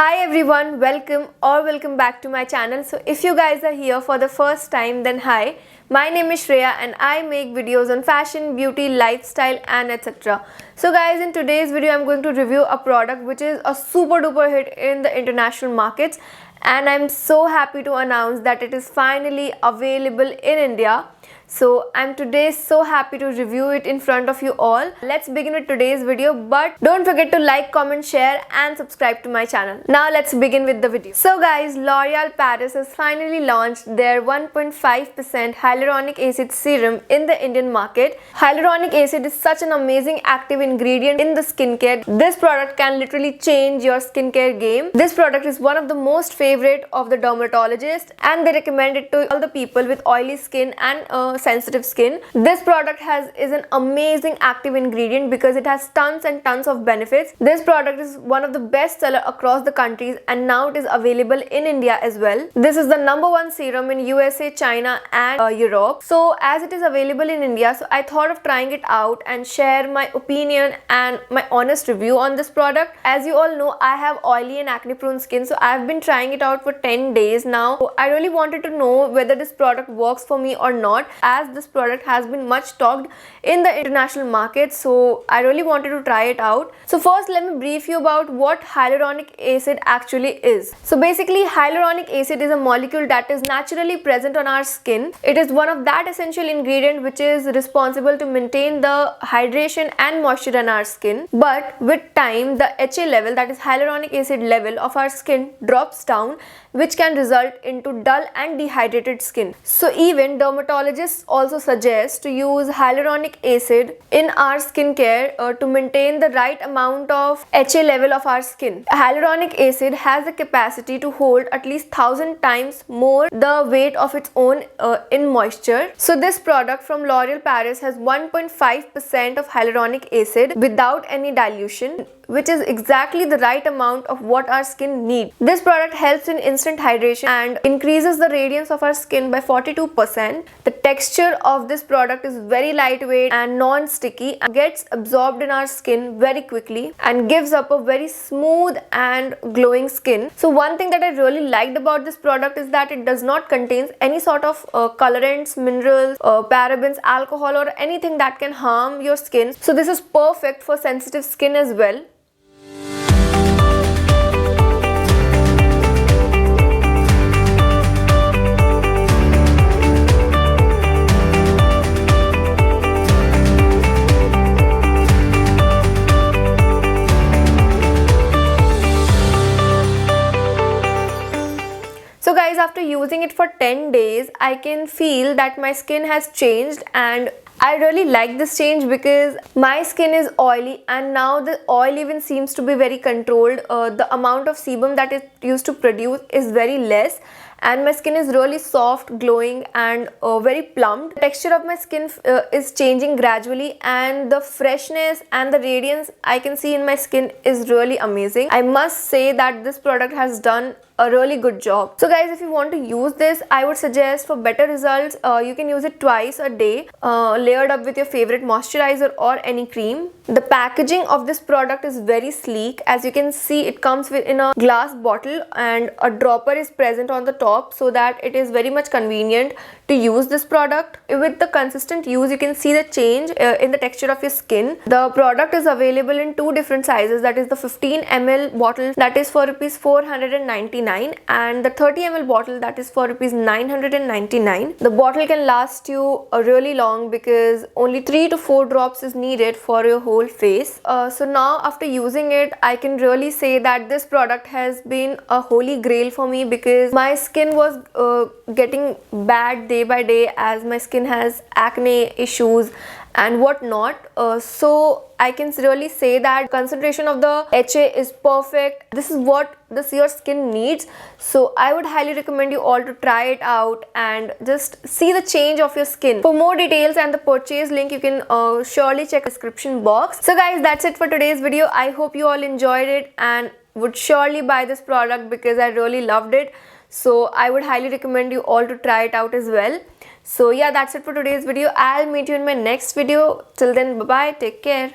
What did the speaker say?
Hi everyone, welcome back to my channel. So if you guys are here for the first time, then hi. My name is Shreya and I make videos on fashion, beauty, lifestyle and etc. So guys, in today's video I'm going to review a product which is a super duper hit in the international markets, and I'm so happy to announce that it is finally available in India. So I'm today so happy to review it in front of you all. Let's begin with today's video, but don't forget to like, comment, share and subscribe to my channel. Now let's begin with the video. So guys, L'Oreal Paris has finally launched their 1.5% hyaluronic acid serum in the Indian market. Hyaluronic acid is such an amazing active ingredient in the skincare. This product can literally change your skincare game. This product is one of the most favorite of the dermatologists, and they recommend it to all the people with oily skin and sensitive skin. This product is an amazing active ingredient because it has tons and tons of benefits. This product is one of the best seller across the countries, and now it is available in India as well. This is the #1 serum in USA, China and Europe. So as it is available in India, so I thought of trying it out and share my opinion and my honest review on this product. As you all know, I have oily and acne prone skin, so I've been trying it out for 10 days now. So I really wanted to know whether this product works for me or not, as this product has been much talked in the international market. So I really wanted to try it out. So first let me brief you about what hyaluronic acid actually is. So basically, hyaluronic acid is a molecule that is naturally present on our skin. It is one of that essential ingredient which is responsible to maintain the hydration and moisture in our skin. But with time, the HA level, that is hyaluronic acid level of our skin, drops down, which can result into dull and dehydrated skin. So even dermatologists also suggest to use hyaluronic acid in our skincare to maintain the right amount of HA level of our skin. Hyaluronic acid has the capacity to hold at least 1,000 times more the weight of its own in moisture. So this product from L'Oreal Paris has 1.5% of hyaluronic acid without any dilution, which is exactly the right amount of what our skin needs. This product helps in instant hydration and increases the radiance of our skin by 42%. The texture of this product is very lightweight and non-sticky and gets absorbed in our skin very quickly and gives up a very smooth and glowing skin. So one thing that I really liked about this product is that it does not contain any sort of colorants, minerals, parabens, alcohol or anything that can harm your skin. So this is perfect for sensitive skin as well. So guys, after using it for 10 days, I can feel that my skin has changed, and I really like this change because my skin is oily and now the oil even seems to be very controlled. The amount of sebum that it used to produce is very less, and my skin is really soft, glowing and very plump. The texture of my skin is changing gradually, and the freshness and the radiance I can see in my skin is really amazing. I must say that this product has done a really good job. So guys, if you want to use this, I would suggest for better results, you can use it twice a day, layered up with your favorite moisturizer or any cream. The packaging of this product is very sleek. As you can see, it comes in a glass bottle and a dropper is present on the top, so that it is very much convenient to use this product. With the consistent use, you can see the change in the texture of your skin. The product is available in two different sizes, that is the 15 ml bottle, that is for rupees 499, and the 30 ml bottle, that is for rupees 999. The bottle can last you really long because only 3 to 4 drops is needed for your whole face. So now after using it, I can really say that this product has been a holy grail for me, because my skin was getting bad day by day as my skin has acne issues and whatnot. So I can really say that concentration of the HA is perfect. This is what your skin needs. So I would highly recommend you all to try it out and just see the change of your skin. For more details and the purchase link, you can surely check the description box. So guys, that's it for today's video. I hope you all enjoyed it and would surely buy this product because I really loved it. So I would highly recommend you all to try it out as well. So yeah, that's it for today's video. I'll meet you in my next video. Till then, bye bye, take care.